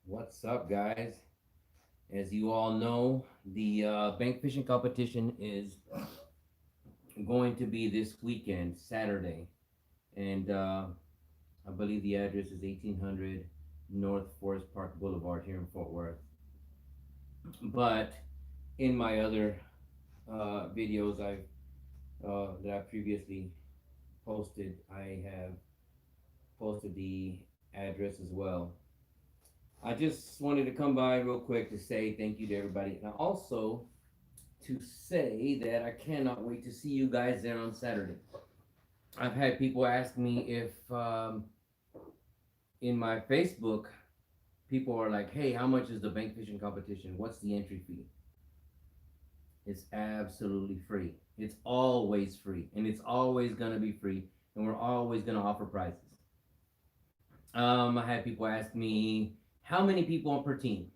What's up, guys? As you all know, the bank fishing competition is going to be this weekend, Saturday, and I believe the address is 1800 North Forest Park Boulevard here in Fort Worth. But in my other videos that I previously posted, I have posted the address as well. I just wanted to come by real quick to say thank you to everybody, and also to say that I cannot wait to see you guys there on Saturday. I've had people ask me if in my Facebook, people are like, hey, how much is the bank fishing competition? What's the entry fee? It's absolutely free. It's always free, and it's always going to be free, and we're always going to offer prizes. I had people ask me, how many people per team?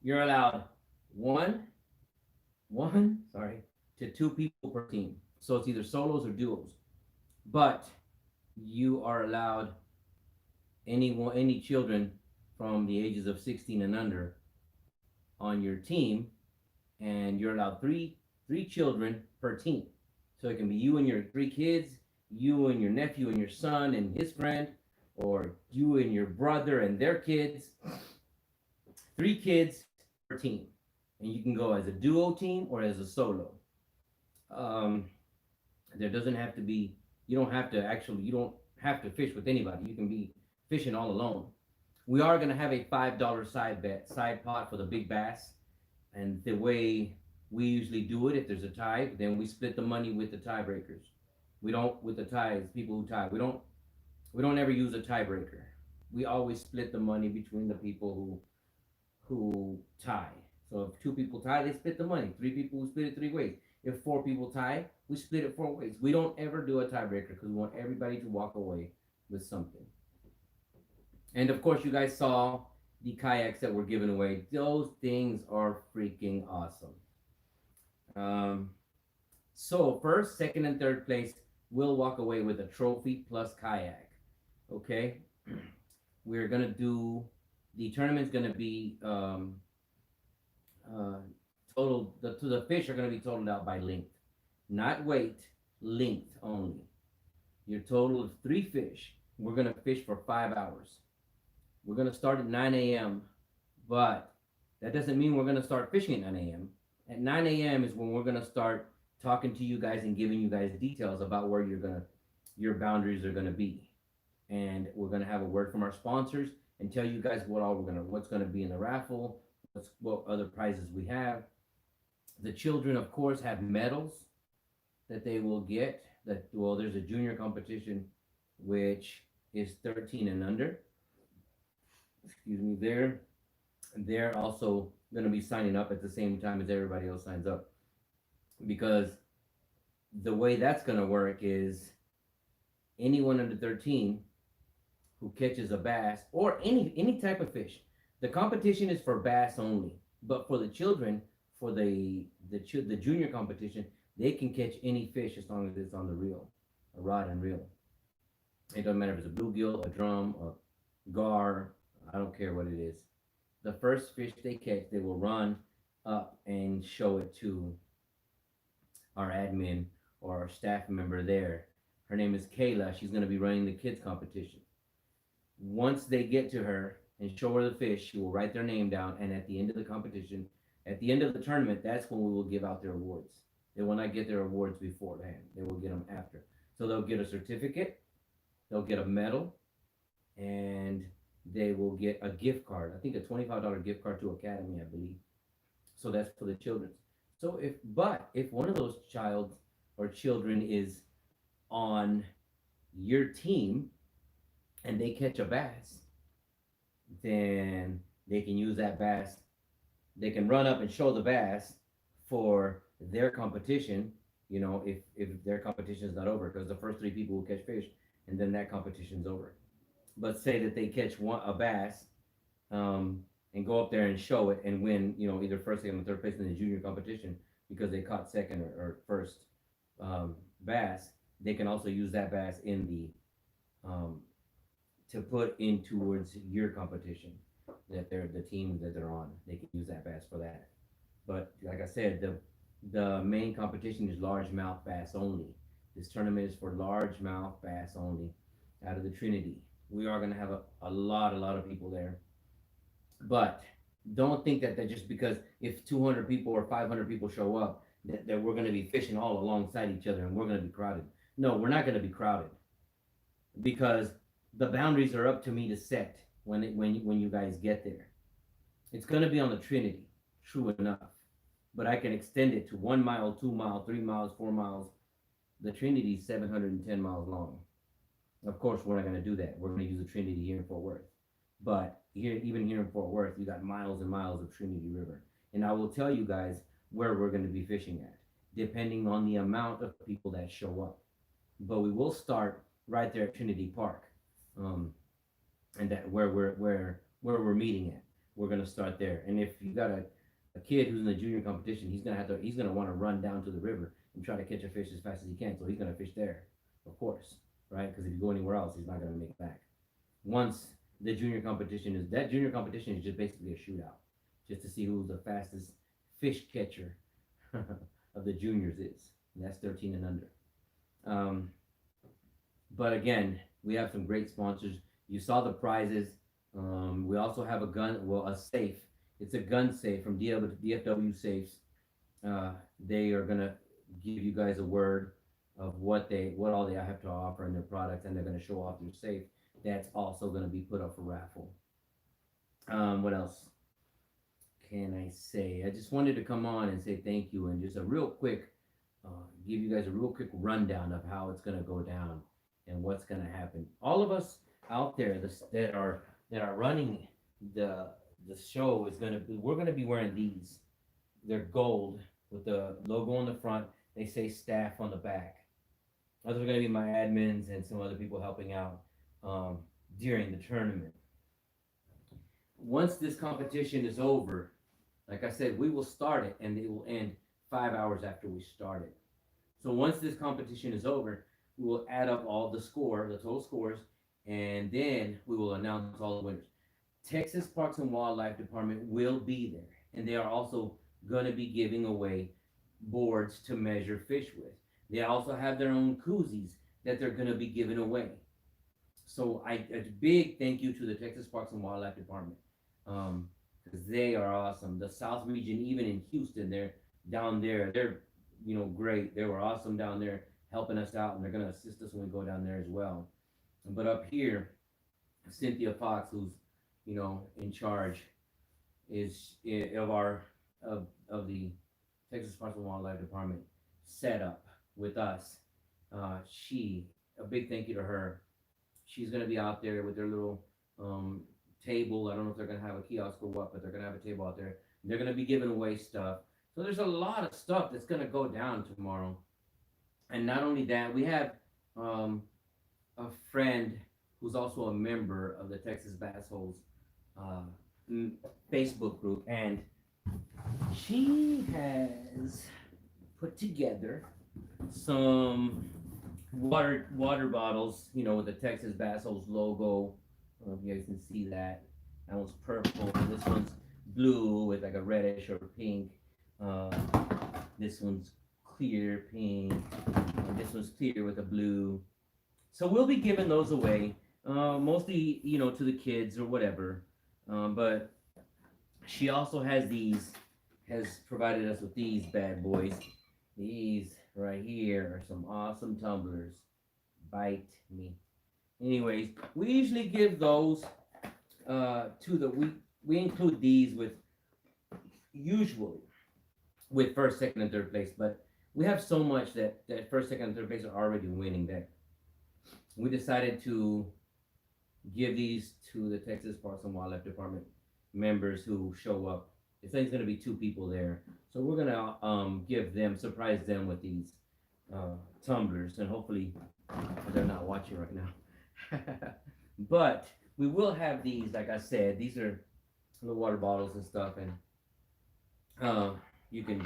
You're allowed one, to two people per team. So it's either solos or duos. But you are allowed any children from the ages of 16 and under on your team, and you're allowed three children per team. So it can be you and your three kids, you and your nephew and your son and his friend, or you and your brother and their kids. Three kids per team, and you can go as a duo team or as a solo. Um, there doesn't have to be. You don't have to fish with anybody. You can be fishing all alone. We are gonna have a $5 side pot for the big bass, and the way we usually do it, if there's a tie, then we split the money with the tiebreakers. We don't with the ties, people who tie. We don't ever use a tiebreaker. We always split the money between the people who tie. So if two people tie, they split the money. Three people, we split it three ways. If four people tie, we split it four ways. We don't ever do a tiebreaker because we want everybody to walk away with something. And of course, you guys saw the kayaks that were given away. Those things are freaking awesome. Um, so first, second, and third place will walk away with a trophy plus kayak. Okay, we're gonna do the tournament's gonna be uh, total. The fish are gonna be totaled out by length, not weight, length only. Your total of three fish. We're gonna fish for 5 hours. We're gonna start at 9 a.m. But that doesn't mean we're gonna start fishing at 9 a.m. At 9 a.m. is when we're gonna start talking to you guys and giving you guys details about where your boundaries are gonna be, and we're gonna have a word from our sponsors and tell you guys what's gonna be in the raffle, what other prizes we have. The children, of course, have medals that they will get. There's a junior competition, which is 13 and under. Excuse me. They're also going to be signing up at the same time as everybody else signs up, because the way that's going to work is anyone under 13 who catches a bass or any type of fish. The competition is for bass only, but for the children, for the junior competition, they can catch any fish as long as it's on the reel, a rod and reel. It doesn't matter if it's a bluegill, a drum, a gar. I don't care what it is. The first fish they catch, they will run up and show it to our admin or our staff member there. Her name is Kayla. She's going to be running the kids competition. Once they get to her and show her the fish, she will write their name down. And at the end of the competition, at the end of the tournament, that's when we will give out their awards. They will not get their awards beforehand. They will get them after. So they'll get a certificate, they'll get a medal, and they will get a gift card. I think a $25 gift card to Academy, I believe. So that's for the children. So if one of those child or children is on your team and they catch a bass, then they can use that bass. They can run up and show the bass for their competition. If their competition is not over, because the first three people will catch fish, and then that competition's over. But say that they catch a bass, and go up there and show it and win, either first, second, or third place in the junior competition because they caught second or first bass. They can also use that bass in the to put in towards your competition. that they're the team that they're on. They can use that bass for that. But like I said, the main competition is largemouth bass only. This tournament is for largemouth bass only out of the Trinity. We are going to have a lot of people there. But don't think that just because if 200 people or 500 people show up, that we're going to be fishing all alongside each other and we're going to be crowded. No, we're not going to be crowded because the boundaries are up to me to set when you guys get there. It's going to be on the Trinity, true enough, but I can extend it to 1 mile, 2 mile, 3 miles, 4 miles. The Trinity is 710 miles long. Of course, we're not going to do that. We're going to use the Trinity here in Fort Worth. But here, even here in Fort Worth, you got miles and miles of Trinity River. And I will tell you guys where we're going to be fishing at, depending on the amount of people that show up. But we will start right there at Trinity Park, and that where we're meeting at. We're going to start there. And if you got a kid who's in the junior competition, he's gonna want to run down to the river and try to catch a fish as fast as he can. So he's gonna fish there, of course, right? Because if you go anywhere else, he's not gonna make it back. Once the junior competition is just basically a shootout, just to see who the fastest fish catcher of the juniors is. And that's 13 and under. But again, we have some great sponsors. You saw the prizes. We also have a safe. It's a gun safe from DFW Safes. They are gonna give you guys a word of what all they have to offer in their products, and they're gonna show off their safe. That's also gonna be put up for raffle. What else can I say? I just wanted to come on and say thank you and just a real quick, give you guys a real quick rundown of how it's gonna go down and what's gonna happen. All of us out there that are running the show we're gonna be wearing these. They're gold with the logo on the front. They say staff on the back. Those are gonna be my admins and some other people helping out during the tournament. Once this competition is over, like I said, we will start it and it will end 5 hours after we start it. So once this competition is over, we will add up all the total scores, and then we will announce all the winners. Texas Parks and Wildlife Department will be there, and they are also going to be giving away boards to measure fish with. They also have their own koozies that they're going to be giving away. So a big thank you to the Texas Parks and Wildlife Department, because they are awesome. The South region, even in Houston, they're great. They were awesome down there helping us out, and they're going to assist us when we go down there as well. But up here, Cynthia Fox, who's in charge of the Texas Parks and Wildlife Department setup with us. A big thank you to her. She's gonna be out there with their little table. I don't know if they're gonna have a kiosk or what, but they're gonna have a table out there. They're gonna be giving away stuff. So there's a lot of stuff that's gonna go down tomorrow. And not only that, we have a friend who's also a member of the Texas Bass Holes Facebook group, and she has put together some water bottles, with the Texas Bass Holes logo. I don't know if you guys can see that. That one's purple. This one's blue with like a reddish or pink. This one's clear pink. And this one's clear with a blue. So we'll be giving those away, mostly, to the kids or whatever. But she also has provided us with these bad boys. These right here are some awesome tumblers. Bite me. Anyways, we usually give those we include these usually with first, second, and third place, but we have so much that first, second, and third place are already winning that we decided to give these to the Texas Parks and Wildlife Department members who show up. It's going to be 2 people there, so we're gonna surprise them with these tumblers, and hopefully they're not watching right now. But we will have these. Like I said, these are the water bottles and stuff, and you can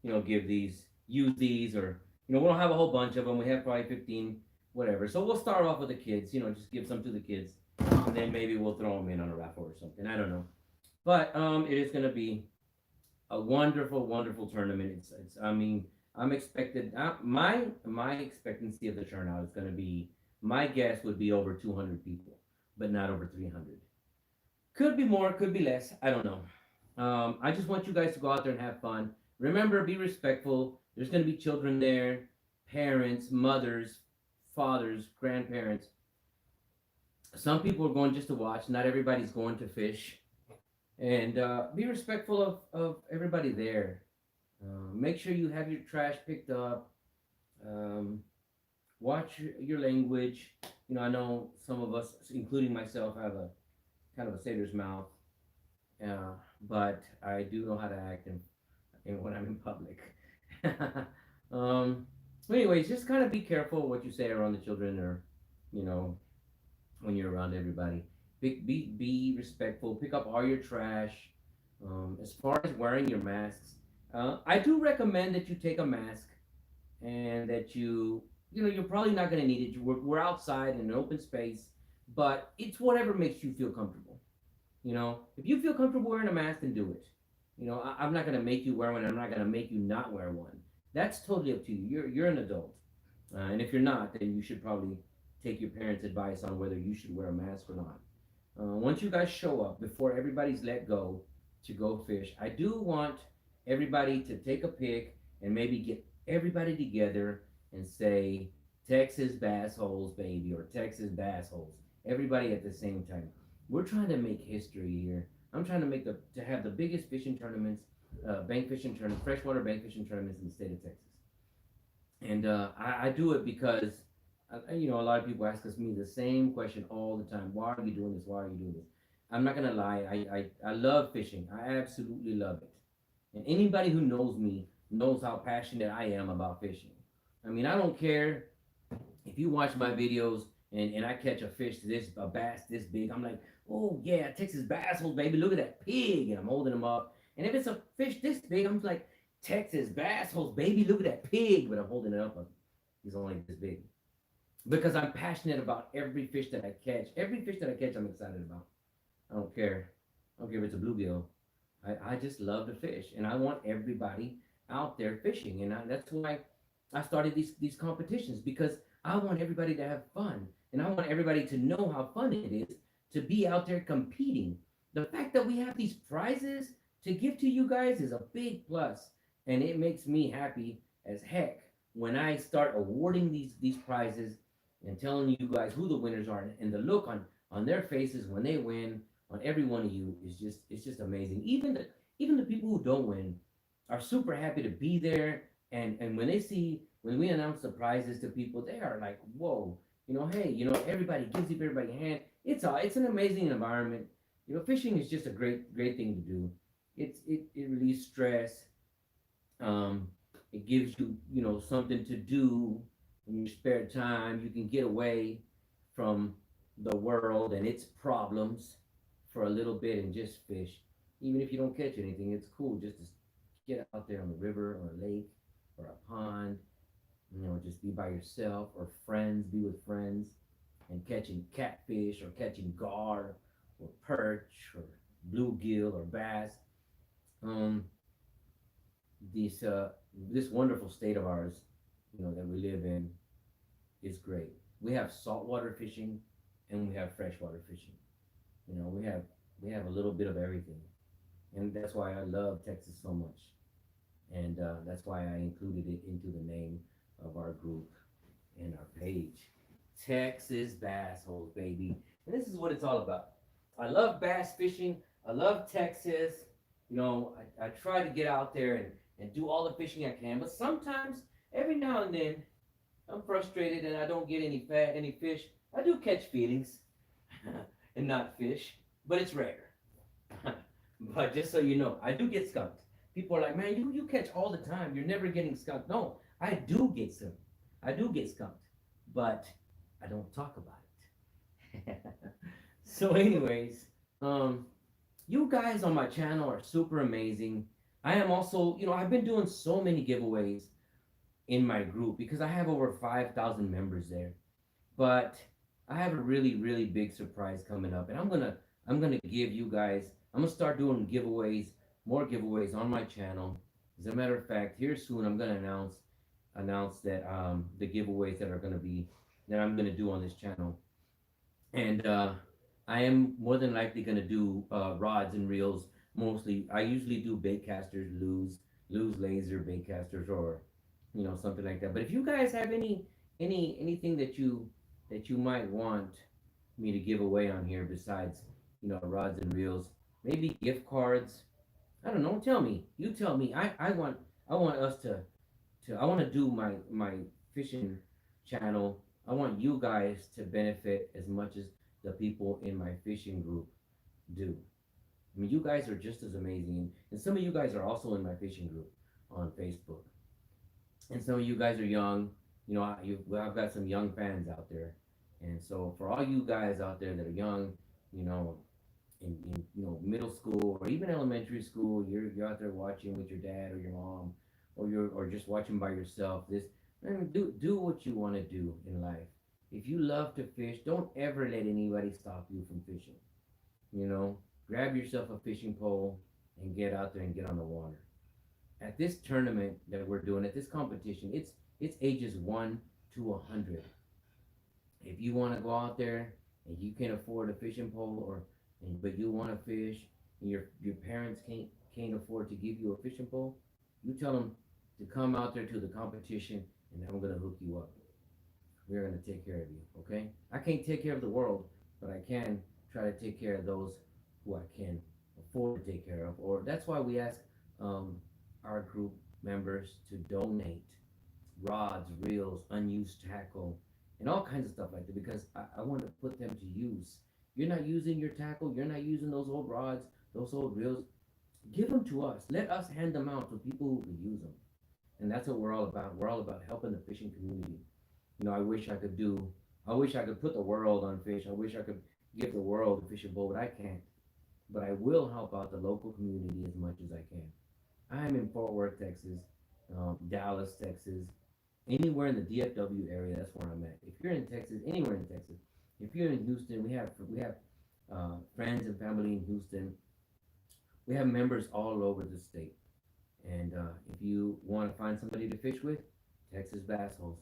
use these, or we don't have a whole bunch of them. We have probably 15, whatever. So we'll start off with the kids. Just give some to the kids, and then maybe we'll throw them in on a raffle or something. I don't know. But it is going to be a wonderful, wonderful tournament. It's. I mean, I'm expected. My expectancy of the turnout is going to be. My guess would be over 200 people, but not over 300. Could be more, could be less. I don't know. I just want you guys to go out there and have fun. Remember, be respectful. There's going to be children there, parents, mothers, fathers, grandparents. Some people are going just to watch. Not everybody's going to fish. And be respectful of everybody there. Make sure you have your trash picked up. Um, watch your language. I know some of us, including myself, have a kind of a sailor's mouth, but I do know how to act when I'm in public. um, anyways, just kind of be careful what you say around the children, or you know, when you're around everybody. Be respectful. Pick up all your trash. As far as wearing your masks, I do recommend that you take a mask, and that you're probably not going to need it. We're outside in an open space, but it's whatever makes you feel comfortable. If you feel comfortable wearing a mask, then do it. I'm not going to make you wear one. I'm not going to make you not wear one. That's totally up to you. You're an adult, and if you're not, then you should probably take your parents' advice on whether you should wear a mask or not. Once you guys show up, before everybody's let go to go fish, I do want everybody to take a pic and maybe get everybody together and say Texas bass holes, baby, or Texas bass holes. Everybody at the same time. We're trying to make history here. I'm trying to have the biggest fishing tournaments, bank fishing tournaments, freshwater bank fishing tournaments in the state of Texas. And I do it because a lot of people ask us me the same question all the time. Why are you doing this? Why are you doing this? I'm not gonna lie. I love fishing. I absolutely love it. And anybody who knows me knows how passionate I am about fishing. I mean, I don't care if you watch my videos and I catch a bass this big. I'm like, oh yeah, Texas bass holes, baby. Look at that pig, and I'm holding them up. And if it's a fish this big, I'm like, Texas bass holes, baby. Look at that pig, but I'm holding it up. He's only this big because I'm passionate about every fish that I catch. Every fish that I catch, I'm excited about. I don't care. I don't care if it's a bluegill. I just love to fish, and I want everybody out there fishing, and that's why I started these competitions, because I want everybody to have fun, and I want everybody to know how fun it is to be out there competing. The fact that we have these prizes to give to you guys is a big plus, and it makes me happy as heck when I start awarding these prizes and telling you guys who the winners are, and the look on their faces when they win, on every one of you, is just it's just amazing. Even the people who don't win are super happy to be there, and when we announce the prizes to people, they are like, whoa, hey, everybody gives everybody a hand. It's an amazing environment. Fishing is just a great thing to do. It relieves stress. um it gives you something to do in your spare time. You can get away from the world and its problems for a little bit and just fish. Even if you don't catch anything, it's cool just to get out there on the river or a lake or a pond. Just be by yourself, or friends, be with friends, and catching catfish or catching gar or perch or bluegill or bass. Um, this wonderful state of ours, that we live in, is great. We have saltwater fishing and we have freshwater fishing. We have a little bit of everything, and that's why I love Texas so much, and that's why I included it into the name of our group and our page. Texas bass holes, baby, and this is what it's all about. I love bass fishing. I love Texas. I try to get out there and do all the fishing I can, but sometimes, every now and then, I'm frustrated and I don't get any fish. I do catch feelings and not fish, but it's rare. But just so you know, I do get skunked. People are like, man, you catch all the time. You're never getting skunked. No, I do get some. I do get skunked, but I don't talk about it. So, anyways, um, you guys on my channel are super amazing. I am also, I've been doing so many giveaways in my group because I have over 5,000 members there. But I have a really, really big surprise coming up, and I'm gonna give you guys. I'm gonna start doing giveaways, more giveaways on my channel. As a matter of fact, here soon I'm gonna announce that the giveaways that are gonna be that I'm gonna do on this channel, and I am more than likely gonna do rods and reels. Mostly, I usually do bait casters, lose laser bait casters, or something like that. But if you guys have anything that you might want me to give away on here besides rods and reels, maybe gift cards. I don't know. Tell me. You tell me. I want us to I want to do my fishing channel. I want you guys to benefit as much as the people in my fishing group do. I mean, you guys are just as amazing, and some of you guys are also in my fishing group on Facebook, and some of you guys are young. Well, I've got some young fans out there, and so for all you guys out there that are young, you know, in middle school or even elementary school, you're out there watching with your dad or your mom, or just watching by yourself. Do what you want to do in life. If you love to fish, don't ever let anybody stop you from fishing. You know, grab yourself a fishing pole and get out there and get on the water. At this tournament that we're doing, at this competition, it's ages 1 to 100. If you want to go out there and you can afford a fishing pole, but you want to fish, and your parents can't afford to give you a fishing pole, you tell them to come out there to the competition, and I'm gonna hook you up. We're gonna take care of you, okay? I can't take care of the world, but I can try to take care of those who I can afford to take care of. Or that's why we ask um, our group members to donate rods, reels, unused tackle, and all kinds of stuff like that, because I want to put them to use. You're not using your tackle, you're not using those old rods, those old reels. Give them to us. Let us hand them out to people who could use them. And that's what we're all about. We're all about helping the fishing community. I wish I could put the world on fish. I wish I could give the world a fishing bowl, but I can't. But I will help out the local community as much as I can. I'm in Fort Worth, Texas, Dallas, Texas, anywhere in the DFW area. That's where I'm at. If you're in Texas, anywhere in Texas, if you're in Houston, we have friends and family in Houston. We have members all over the state. And if you want to find somebody to fish with, Texas Bass Holes,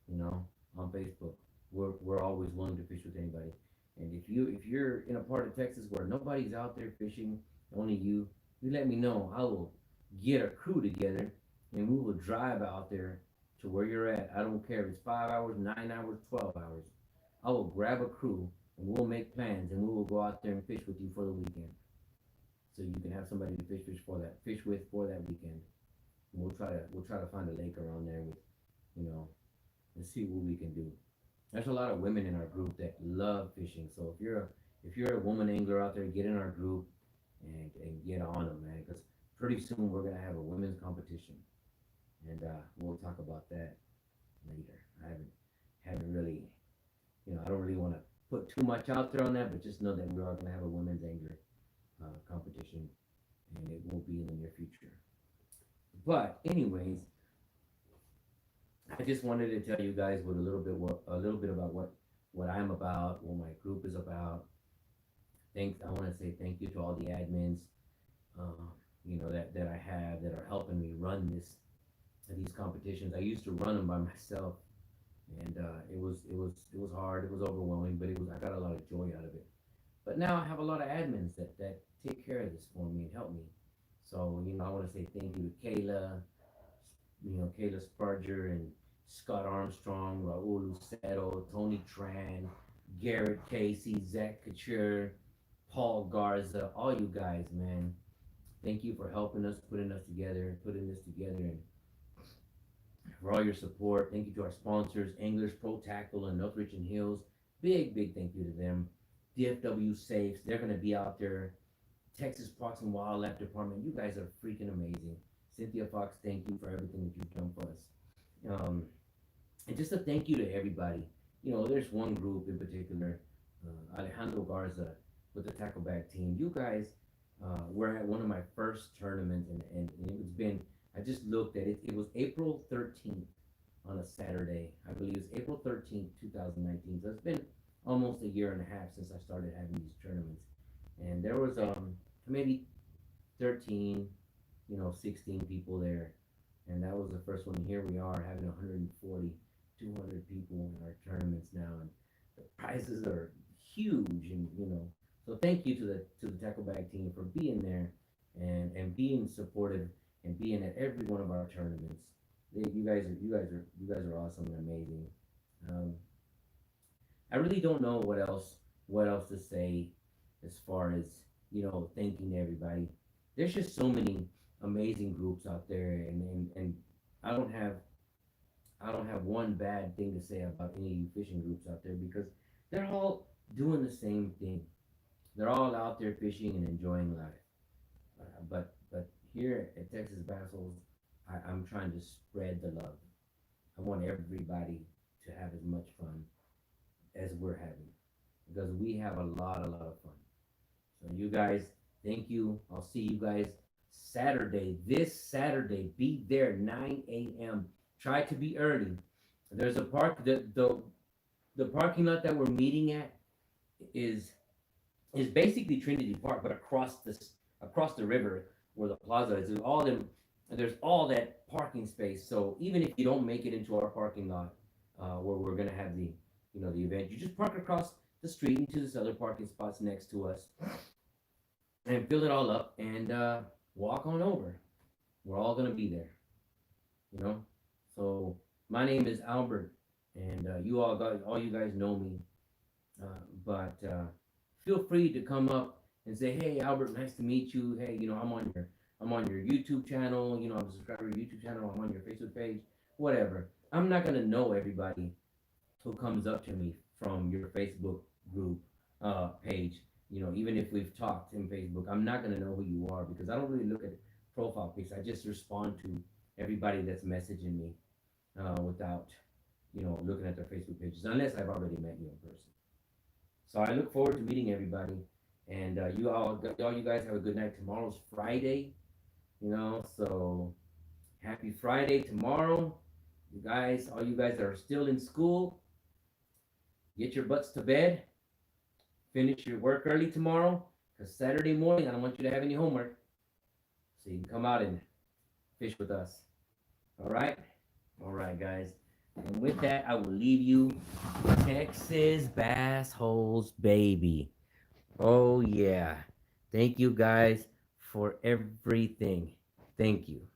you know, on Facebook, we're always willing to fish with anybody. And if you're in a part of Texas where nobody's out there fishing, only you let me know. I will get a crew together, and we will drive out there to where you're at. I don't care if it's 5 hours, 9 hours, 12 hours. I will grab a crew, and we'll make plans, and we will go out there and fish with you for the weekend. So you can have somebody to fish with for that weekend. And we'll try to find a lake around there with, you know, and see what we can do. There's a lot of women in our group that love fishing. So if you're a woman angler out there, get in our group and get on them, man. Because pretty soon we're gonna have a women's competition, and we'll talk about that later. I haven't really, I don't really want to put too much out there on that, but just know that we are gonna have a women's angler competition, and it will be in the near future. But anyways, I just wanted to tell you guys a little bit about what I'm about, what my group is about. Thanks. I want to say thank you to all the admins, uh, that I have that are helping me run these competitions. I used to run them by myself, and it was hard. It was overwhelming, but I got a lot of joy out of it. But now I have a lot of admins that take care of this for me and help me. So I want to say thank you to Kayla Sparger and Scott Armstrong, Raul Lucero, Tony Tran, Garrett Casey, Zach Couture, Paul Garza, all you guys, man. Thank you for helping us, putting this together, and for all your support. Thank you to our sponsors, Anglers Pro Tackle and Northridge and Hills. Big thank you to them. DFW Safes, they're gonna be out there. Texas Parks and Wildlife Department, you guys are freaking amazing. Cynthia Fox, thank you for everything that you've done for us. And just a thank you to everybody. There's one group in particular, Alejandro Garza with the tackle bag team. You guys were at one of my first tournaments, and I just looked at it. It was April 13th on a Saturday. I believe it's April 13th, 2019. So it's been almost a year and a half since I started having these tournaments. And there was maybe 13, 16 people there. And that was the first one. Here we are having 140, 200 people in our tournaments now. And the prizes are huge. And so thank you to the Tackle Bag team for being there and being supportive and being at every one of our tournaments. You guys are awesome and amazing. Um, I really don't know what else to say as far as thanking everybody. There's just so many amazing groups out there, and I don't have I don't have one bad thing to say about any fishing groups out there because they're all doing the same thing. They're all out there fishing and enjoying life. But here at Texas Bass Holes, I'm trying to spread the love. I want everybody to have as much fun as we're having because we have a lot of fun. So you guys, thank you. I'll see you guys Saturday. This Saturday, be there 9 a.m. Try to be early. There's a park. The parking lot that we're meeting at is is basically Trinity Park, but across the river where the plaza is. There's all that parking space. So even if you don't make it into our parking lot, where we're gonna have the event, you just park across the street into this other parking spots next to us and fill it all up and walk on over. We're all gonna be there, you know. So my name is Albert, and all you guys know me. But feel free to come up and say, "Hey, Albert, nice to meet you. Hey, I'm on your YouTube channel. I'm a subscriber to your YouTube channel. I'm on your Facebook page. Whatever. I'm not gonna know everybody who comes up to me from your Facebook group page. Even if we've talked in Facebook, I'm not gonna know who you are because I don't really look at profile pics. I just respond to everybody that's messaging me without looking at their Facebook pages unless I've already met you in person. So I look forward to meeting everybody, and you guys have a good night. Tomorrow's Friday, so happy Friday tomorrow. All you guys that are still in school, get your butts to bed. Finish your work early tomorrow, because Saturday morning I don't want you to have any homework, so you can come out and fish with us. All right, all right, guys. And with that, I will leave you. Texas Bass Holes, baby. Oh, yeah. Thank you guys for everything. Thank you.